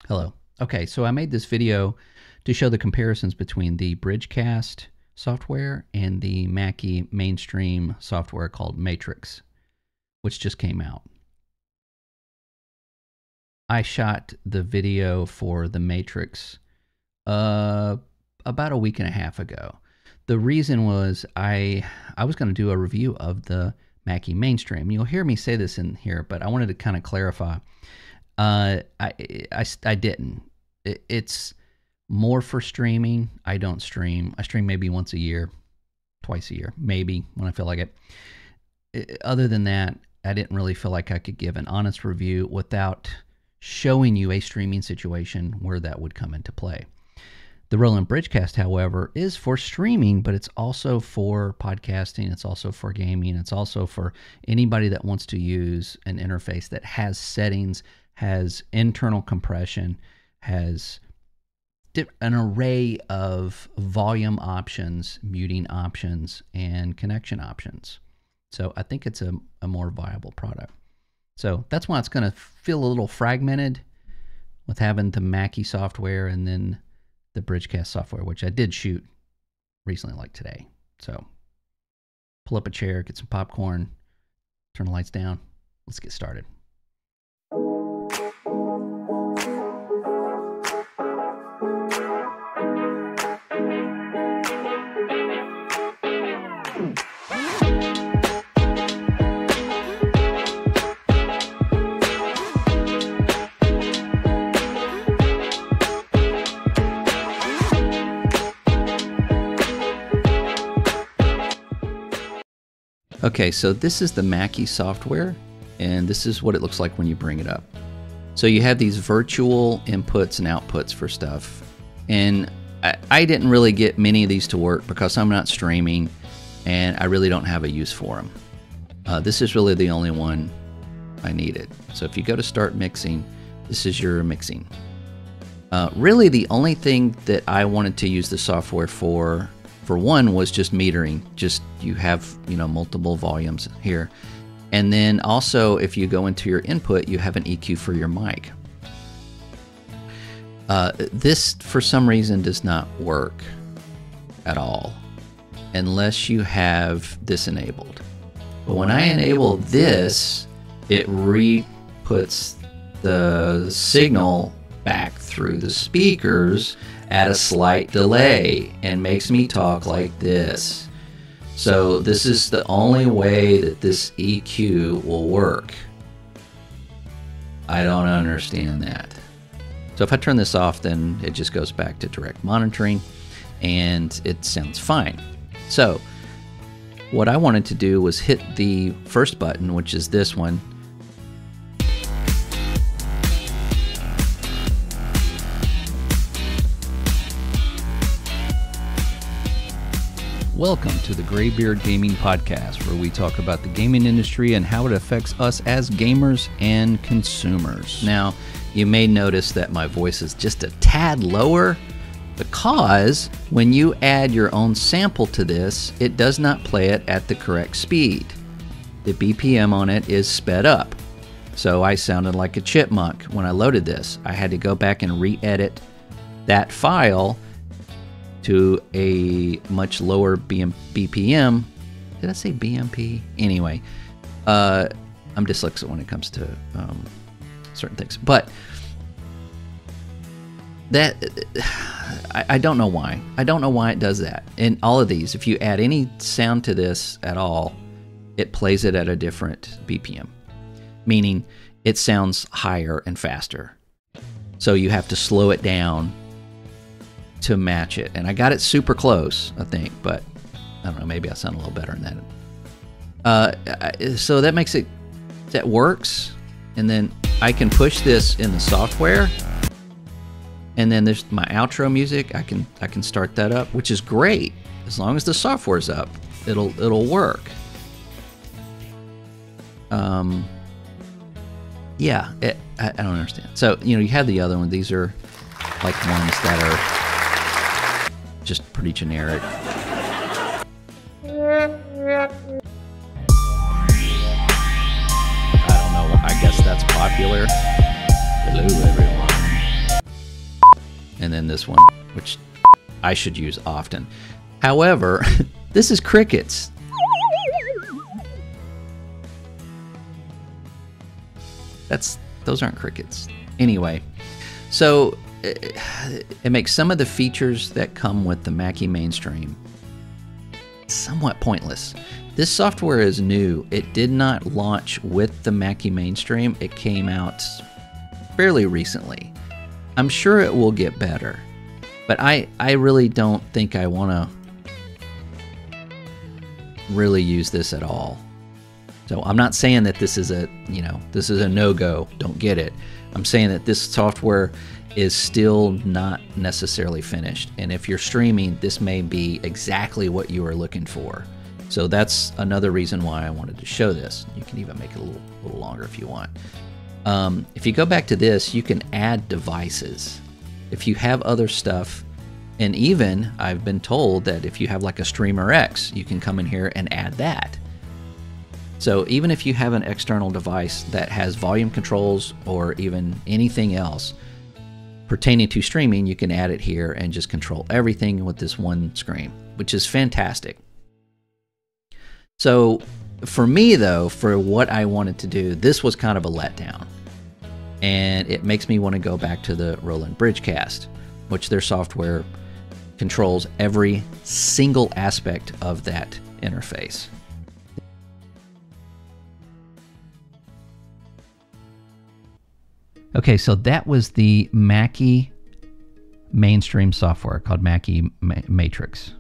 Hello. Okay, so I made this video to show the comparisons between the BridgeCast software and the Mackie mainstream software called Matrix, which just came out. I shot the video for the Matrix about a week and a half ago. The reason was I was going to do a review of the Mackie mainstream. You'll hear me say this in here, but I wanted to kind of clarify. I didn't. It's more for streaming. I don't stream. I stream maybe once a year, twice a year, maybe when I feel like it. Other than that, I didn't really feel like I could give an honest review without showing you a streaming situation where that would come into play. The Roland BridgeCast, however, is for streaming, but it's also for podcasting. It's also for gaming. It's also for anybody that wants to use an interface that has settings, has internal compression, has an array of volume options, muting options, and connection options. So I think it's a more viable product. So that's why it's going to feel a little fragmented with having the Mackie software and then the BridgeCast software, which I did shoot recently, like today. So pull up a chair, get some popcorn, turn the lights down. Let's get started. Okay, so this is the Mackie software, and this is what it looks like when you bring it up. So you have these virtual inputs and outputs for stuff, and I didn't really get many of these to work because I'm not streaming, and I really don't have a use for them. This is really the only one I needed. So if you go to Start Mixing, this is your mixing. Really, the only thing that I wanted to use the software for one was just metering. Just you have, multiple volumes here. And then also if you go into your input, you have an EQ for your mic. This for some reason does not work at all unless you have this enabled. But when I enable this, it re-puts the signal back through the speakers at a slight delay and makes me talk like this. So this is the only way that this EQ will work. I don't understand that. So if I turn this off, then it just goes back to direct monitoring and it sounds fine. So what I wanted to do was hit the first button, which is this one. Welcome to the Graybeard Gaming Podcast, where we talk about the gaming industry and how it affects us as gamers and consumers. Now, you may notice that my voice is just a tad lower because when you add your own sample to this, it does not play it at the correct speed. The BPM on it is sped up. So I sounded like a chipmunk when I loaded this. I had to go back and re-edit that file to a much lower BPM. Did I say BMP? Anyway, I'm dyslexic when it comes to certain things. But that, I don't know why. I don't know why it does that. In all of these, if you add any sound to this at all, it plays it at a different BPM, meaning it sounds higher and faster. So you have to slow it down to match it, and I got it super close, I think, but I don't know, maybe I sound a little better than that. So that makes it, that works, and then I can push this in the software, and then there's my outro music. I can start that up, which is great. As long as the software's up, it'll work. Yeah, I don't understand. So you have the other one. These are like ones that are just pretty generic. I don't know. I guess that's popular. Hello, everyone. and then this one, which I should use often. However, this is crickets. Those aren't crickets. Anyway, so it makes some of the features that come with the Mackie mainstream somewhat pointless. This software is new. It did not launch with the Mackie mainstream. It came out fairly recently. I'm sure it will get better, but I really don't think I want to really use this at all. So I'm not saying that this is a, this is a no-go, don't get it. I'm saying that this software is still not necessarily finished. And if you're streaming, this may be exactly what you are looking for. So that's another reason why I wanted to show this. You can even make it a little longer if you want. If you go back to this, you can add devices. If you have other stuff, and even I've been told that if you have like a Streamer X, you can come in here and add that. So even if you have an external device that has volume controls or even anything else pertaining to streaming, you can add it here and just control everything with this one screen, which is fantastic. So for me though, for what I wanted to do, this was kind of a letdown. And it makes me want to go back to the Roland BridgeCast, which their software controls every single aspect of that interface. Okay, so that was the Mackie mainstream software called Mackie Matrix.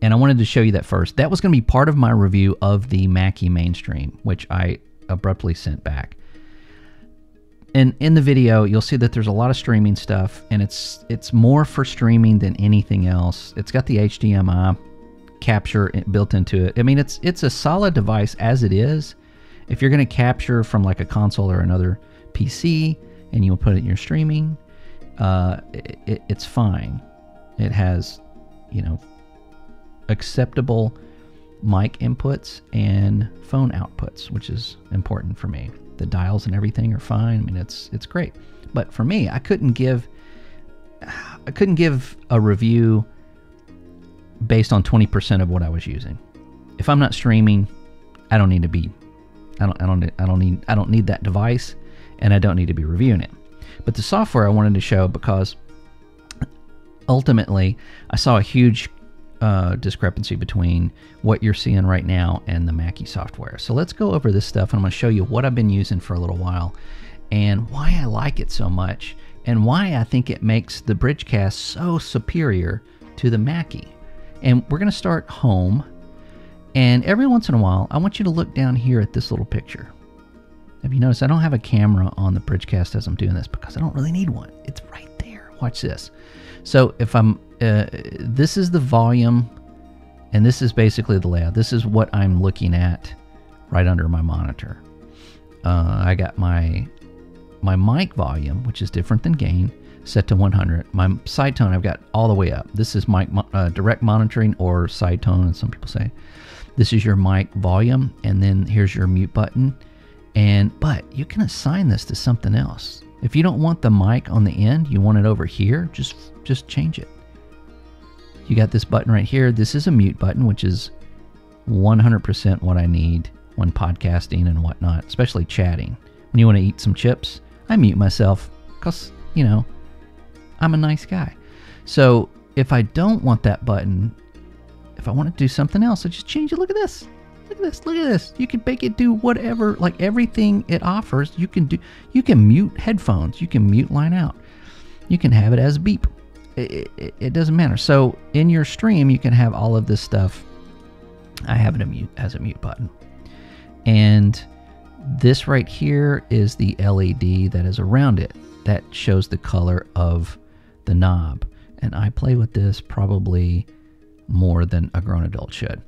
And I wanted to show you that first. That was going to be part of my review of the Mackie mainstream, which I abruptly sent back. And in the video, you'll see that there's a lot of streaming stuff, and it's more for streaming than anything else. It's got the HDMI capture built into it. I mean, it's a solid device as it is. If you're going to capture from like a console or another PC and you'll put it in your streaming, it's fine. It has, acceptable mic inputs and phone outputs, which is important for me. The dials and everything are fine. I mean, it's great. But for me, I couldn't give a review based on 20% of what I was using. If I'm not streaming, I don't need to be. I don't need that device, and I don't need to be reviewing it. But the software I wanted to show, because ultimately I saw a huge discrepancy between what you're seeing right now and the Mackie software. So let's go over this stuff, and I'm going to show you what I've been using for a little while and why I like it so much and why I think it makes the BridgeCast so superior to the Mackie. And we're going to start home, and every once in a while I want you to look down here at this little picture. Have you noticed I don't have a camera on the BridgeCast as I'm doing this because I don't really need one. It's right there. Watch this. So if I'm this is the volume, and this is basically the layout. This is what I'm looking at right under my monitor. I got my mic volume, which is different than gain, set to 100. My side tone I've got all the way up. This is mic direct monitoring, or side tone, as some people say. This is your mic volume, and then here's your mute button. But you can assign this to something else. If you don't want the mic on the end, you want it over here, just change it. You got this button right here. This is a mute button, which is 100% what I need when podcasting and whatnot, especially chatting. When you want to eat some chips, I mute myself because, I'm a nice guy. So if I don't want that button, if I want to do something else, I just change it. Look at this. Look at this. Look at this. You can make it do whatever, like everything it offers. You can do. You can mute headphones. You can mute line out. You can have it as a beep. It doesn't matter. So in your stream, you can have all of this stuff. I have it as a mute button. And this right here is the LED that is around it. That shows the color of the knob. And I play with this probably more than a grown adult should.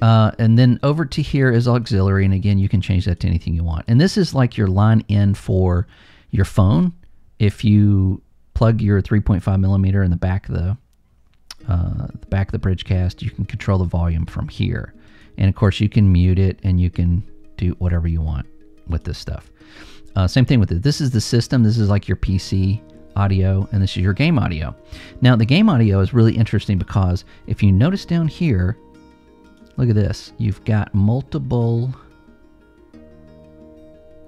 And then over to here is auxiliary. And again, you can change that to anything you want. And this is like your line in for your phone. If you plug your 3.5 millimeter in the back of the BridgeCast, you can control the volume from here. And of course, you can mute it, and you can do whatever you want with this stuff. Same thing with it. This is the system. This is like your PC audio, and this is your game audio. Now, the game audio is really interesting because if you notice down here, look at this. You've got multiple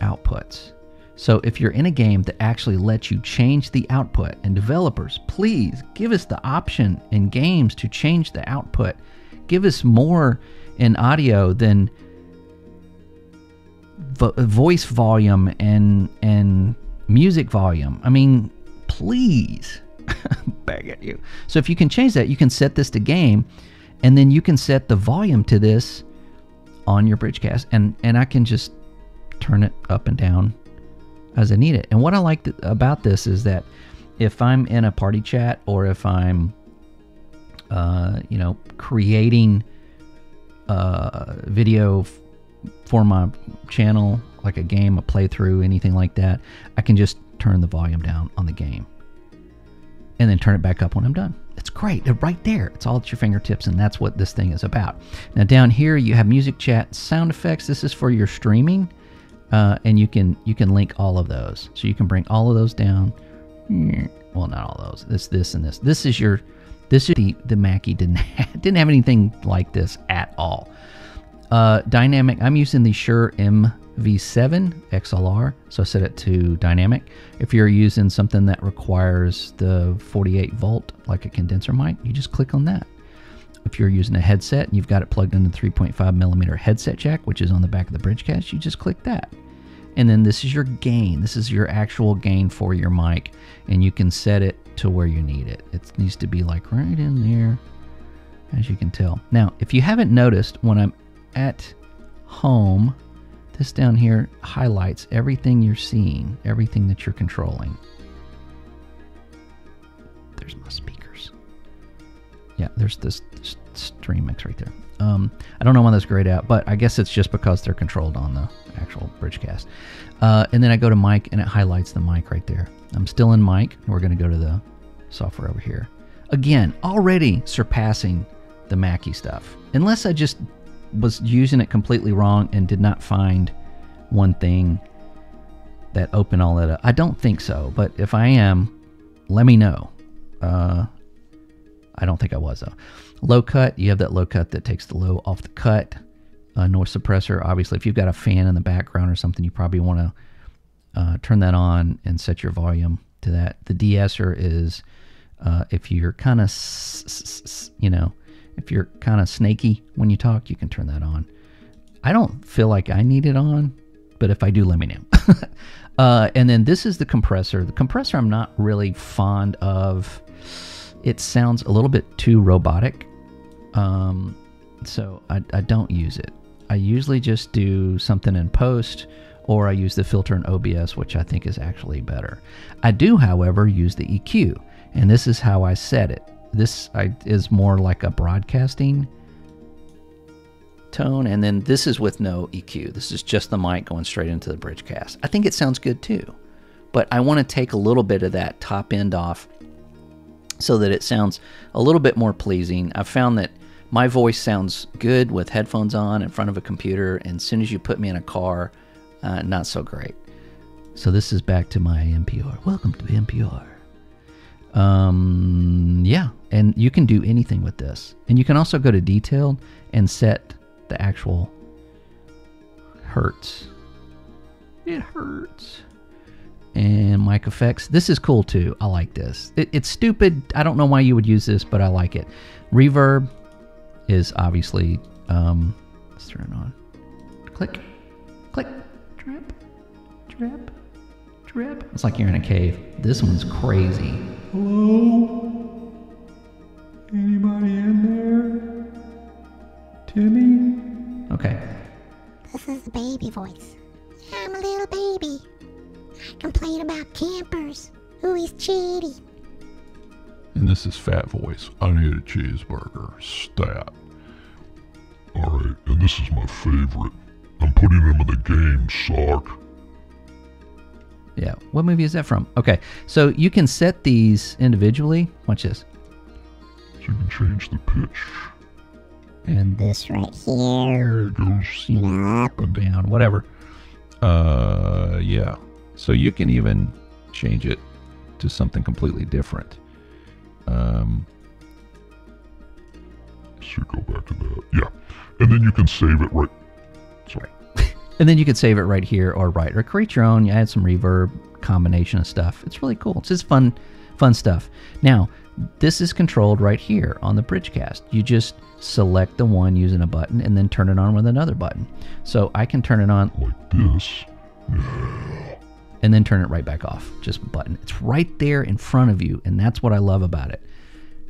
outputs. So if you're in a game that actually lets you change the output, and developers, please give us the option in games to change the output. Give us more in audio than voice volume and music volume. I mean, please. Beg at you. So if you can change that, you can set this to game, and then you can set the volume to this on your BridgeCast, and I can just turn it up and down as I need it. And what I like about this is that if I'm in a party chat, or if I'm creating video for my channel, like a game, a playthrough, anything like that, I can just turn the volume down on the game and then turn it back up when I'm done. It's great. Right there. It's all at your fingertips, and that's what this thing is about. Now down here you have music, chat, sound effects. This is for your streaming, and you can link all of those. So you can bring all of those down. Well, not all those. This and this. This is the Mackie didn't have anything like this at all. Dynamic. I'm using the Shure MV7 XLR, so I set it to dynamic. If you're using something that requires the 48 volt, like a condenser mic, you just click on that. If you're using a headset and you've got it plugged into the 3.5 millimeter headset jack, which is on the back of the BridgeCast, you just click that. And then this is your gain. This is your actual gain for your mic, and you can set it to where you need it. It needs to be like right in there, as you can tell. Now, if you haven't noticed, when I'm at home, this down here highlights everything you're seeing, everything that you're controlling. There's my speakers. Yeah, there's this stream mix right there. I don't know why that's grayed out, but I guess it's just because they're controlled on the actual BridgeCast. And then I go to mic, and it highlights the mic right there. I'm still in mic. We're going to go to the software over here. Again, already surpassing the Mackie stuff. Unless I just was using it completely wrong and did not find one thing that opened all that up. I don't think so, but if I am, let me know. I don't think I was, though. Low cut, you have that low cut that takes the low off the cut. Noise suppressor, obviously, if you've got a fan in the background or something, you probably want to turn that on and set your volume to that. The de-esser is if you're kind of, if you're kind of snaky when you talk, you can turn that on. I don't feel like I need it on, but if I do, let me know. And then this is the compressor. The compressor I'm not really fond of. It sounds a little bit too robotic, so I don't use it. I usually just do something in post, or I use the filter in OBS, which I think is actually better. I do, however, use the EQ, and this is how I set it. This is more like a broadcasting tone, and then this is with no EQ. This is just the mic going straight into the BridgeCast. I think it sounds good too, but I want to take a little bit of that top end off so that it sounds a little bit more pleasing. I've found that my voice sounds good with headphones on in front of a computer, and as soon as you put me in a car, not so great. So this is back to my NPR. Welcome to NPR. Yeah, and you can do anything with this. And you can also go to detailed and set the actual hertz. It hurts. And mic effects. This is cool too. I like this. It's stupid. I don't know why you would use this, but I like it. Reverb is obviously, let's turn it on. Click, click, drip, drip, drip. It's like you're in a cave. This one's crazy. Hello? Anybody in there? Timmy? Okay. This is the baby voice. I'm a little baby. I complain about campers. Who is cheating? And this is Fat Voice. I need a cheeseburger. Stat. Alright, and this is my favorite. I'm putting him in the game, Sock. Yeah, what movie is that from? Okay, so you can set these individually. Watch this. So you can change the pitch. And This right here. It goes up and down, whatever. Yeah. So you can even change it to something completely different. So go back to that. Yeah. And then you can save it right. Sorry. And then you could save it right here or create your own. You add some reverb, combination of stuff. It's really cool. It's just fun stuff. Now, this is controlled right here on the BridgeCast. You just select the one using a button and then turn it on with another button. So I can turn it on like this. Yeah. And then turn it right back off. Just a button. It's right there in front of you, and that's what I love about it.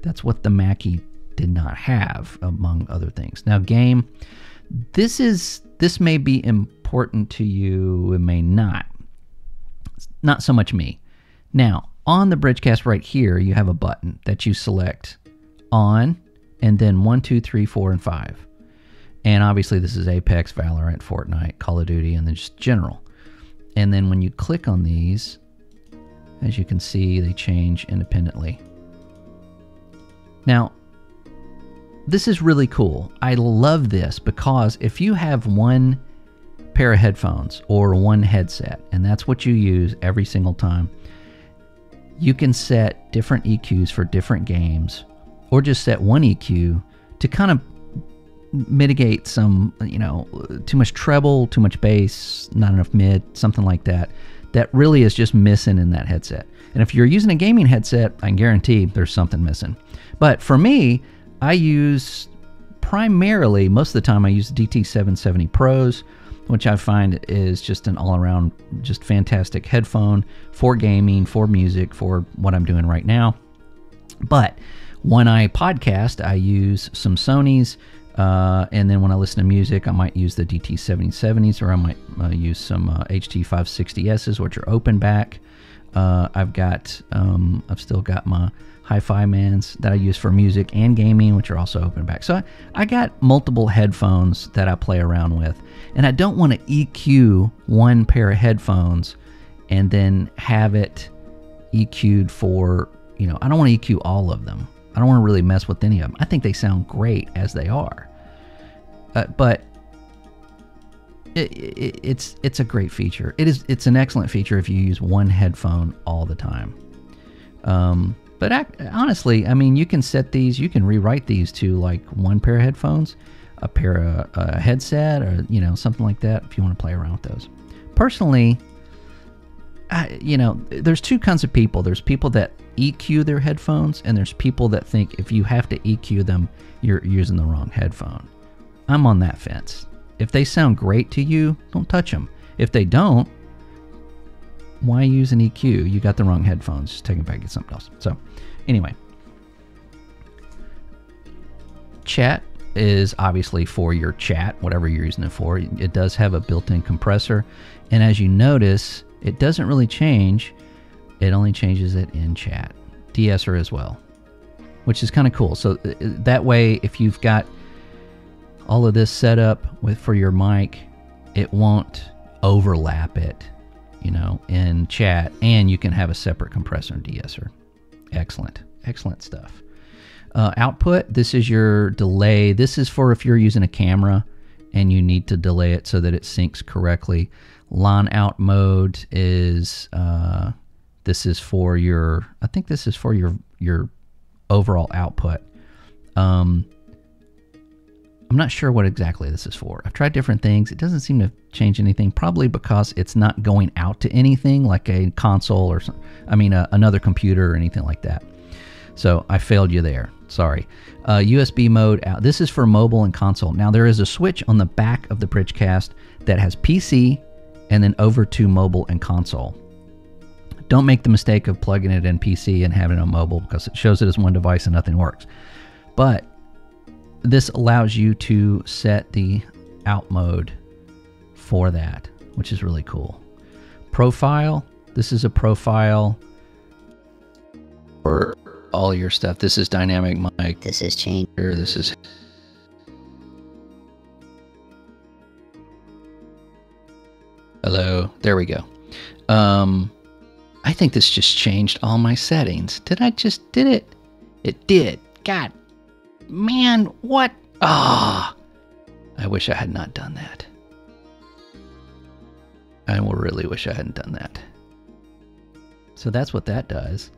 That's what the Mackie did not have, among other things. Now, game, this may be important to you, it may not. It's not so much me. Now, on the BridgeCast right here, you have a button that you select on, and then 1, 2, 3, 4, and 5. And obviously this is Apex, Valorant, Fortnite, Call of Duty, and then just general. And then when you click on these, as you can see, they change independently. Now, this is really cool. I love this because if you have one pair of headphones or one headset, and that's what you use every single time, you can set different EQs for different games, or just set one EQ to kind of mitigate some, too much treble, too much bass, not enough mid, something like that, that really is just missing in that headset. And if you're using a gaming headset, I can guarantee there's something missing. But for me, I use primarily, most of the time I use DT770 Pros, which I find is just an all-around, just fantastic headphone for gaming, for music, for what I'm doing right now. But when I podcast, I use some Sonys, and then when I listen to music, I might use the DT770s, or I might use some HT560Ss, which are open back. I've still got my hi-fi mans that I use for music and gaming, which are also open back. So I got multiple headphones that I play around with, and I don't want to EQ one pair of headphones and then have it EQ'd for, I don't want to EQ all of them. I don't want to really mess with any of them. I think they sound great as they are. But it's a great feature. It's an excellent feature if you use one headphone all the time. But honestly, I mean, you can set these, you can rewrite these to like one pair of headphones, a pair of a headset, or something like that if you want to play around with those. Personally, there's two kinds of people. There's people that EQ their headphones, and there's people that think if you have to EQ them, you're using the wrong headphone. I'm on that fence. If they sound great to you, don't touch them. If they don't, why use an EQ? You got the wrong headphones. Just take it back and get something else. So, anyway. Chat is obviously for your chat, whatever you're using it for. It does have a built-in compressor. And as you notice, it doesn't really change. It only changes it in chat. De-esser as well, which is kind of cool. So that way, if you've got all of this set up for your mic, it won't overlap it, in chat, and you can have a separate compressor and de-esser. Excellent stuff. Output, this is your delay. This is for if you're using a camera and you need to delay it so that it syncs correctly. Line out mode is, this is for your, I think this is for your overall output. I'm not sure what exactly this is for. I've tried different things. It doesn't seem to change anything, probably because it's not going out to anything like a console or another computer or anything like that. So I failed you there. Sorry. USB mode out. This is for mobile and console. Now there is a switch on the back of the BridgeCast that has PC and then over to mobile and console. Don't make the mistake of plugging it in PC and having it on mobile, because it shows it as one device and nothing works. But this allows you to set the out mode for that, which is really cool. Profile. This is a profile for all your stuff. This is dynamic mic. This is changer. This is hello. There we go. I think this just changed all my settings. Did it? It did. God, man, what? I wish I had not done that. I will really wish I hadn't done that. So that's what that does.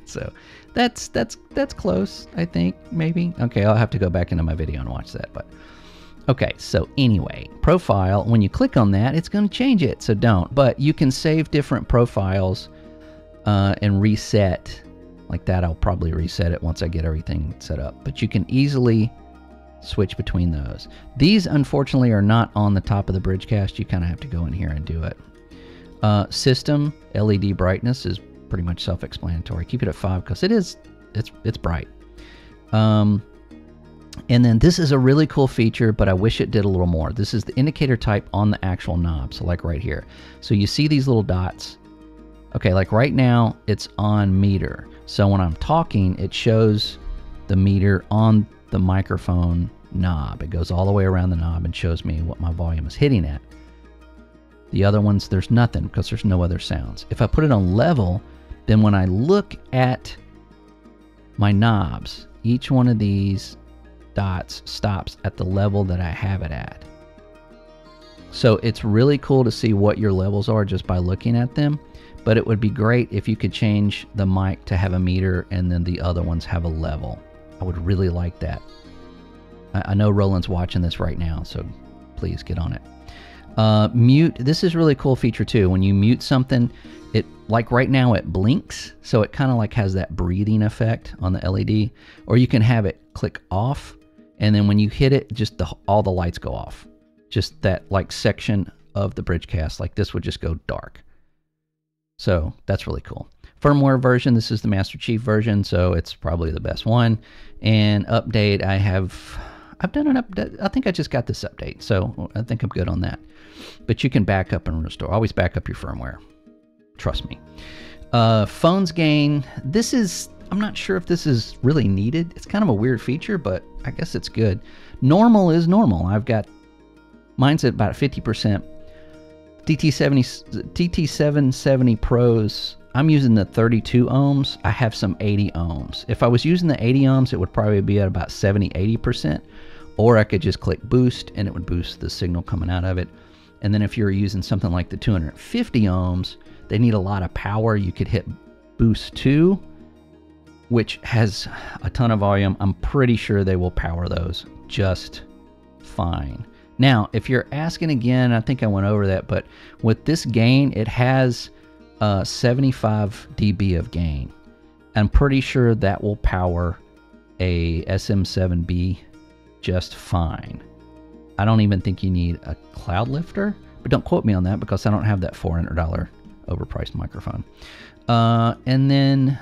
So that's close, I think, maybe. Okay, I'll have to go back into my video and watch that. But okay, so anyway, profile, when you click on that, it's going to change it, so don't. But you can save different profiles and reset. Like that, I'll probably reset it once I get everything set up. But you can easily switch between those. These, unfortunately, are not on the top of the BridgeCast. You kind of have to go in here and do it. System LED brightness is pretty much self-explanatory. Keep it at 5 because it's bright. And then this is a really cool feature, but I wish it did a little more. This is the indicator type on the actual knob. So like right here. So you see these little dots. Okay, like right now it's on meter. So when I'm talking, it shows the meter on the microphone knob. It goes all the way around the knob and shows me what my volume is hitting at. The other ones, there's nothing because there's no other sounds. If I put it on level, then when I look at my knobs, each one of these dots stops at the level that I have it at. So it's really cool to see what your levels are just by looking at them. But it would be great if you could change the mic to have a meter and then the other ones have a level. I would really like that. I know Roland's watching this right now, so please get on it. Mute, this is a really cool feature too. When you mute something, it, like right now it blinks, so it kind of like has that breathing effect on the LED. Or you can have it click off, and then when you hit it, just all the lights go off. Just that like section of the BridgeCast, like this would just go dark. So that's really cool. Firmware version, this is the Master Chief version, so it's probably the best one. And update, I've done an update. I think I just got this update, so I think I'm good on that. But you can back up and restore. Always back up your firmware. Trust me. Phones gain. This is, I'm not sure if this is really needed. It's kind of a weird feature, but I guess it's good. Normal is normal. I've got, mine's at about 50%. DT770 Pros, I'm using the 32 ohms. I have some 80 ohms. If I was using the 80 ohms, it would probably be at about 70-80%. Or I could just click boost and it would boost the signal coming out of it. And then if you're using something like the 250 ohms, they need a lot of power. You could hit boost 2, which has a ton of volume. I'm pretty sure they will power those just fine. Now, if you're asking again, I think I went over that, but with this gain, it has 75 dB of gain. I'm pretty sure that will power a SM7B just fine. I don't even think you need a cloud lifter, but don't quote me on that because I don't have that $400 overpriced microphone. And then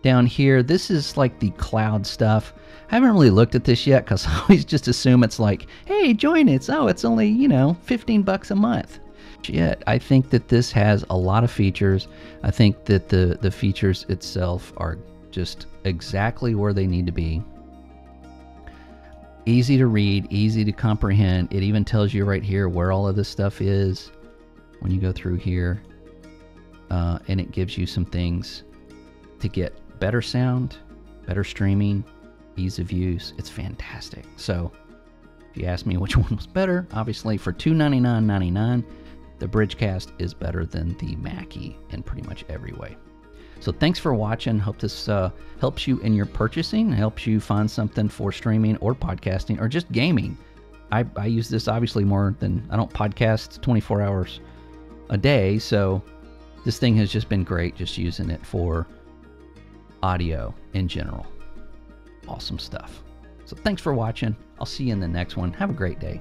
down here, this is like the cloud stuff. I haven't really looked at this yet because I always just assume it's like, hey, join it. Oh, it's only, you know, 15 bucks a month. Yet, I think that this has a lot of features. I think that the features itself are just exactly where they need to be. Easy to read, easy to comprehend. It even tells you right here where all of this stuff is when you go through here. And it gives you some things to get better sound, better streaming, ease of use. It's fantastic. So if you ask me which one was better, obviously for $299.99, the BridgeCast is better than the Mackie in pretty much every way. So thanks for watching. Hope this helps you in your purchasing, helps you find something for streaming or podcasting or just gaming. I use this obviously more than, I don't podcast 24 hours a day, so this thing has just been great just using it for audio in general. Awesome stuff. So thanks for watching. I'll see you in the next one. Have a great day.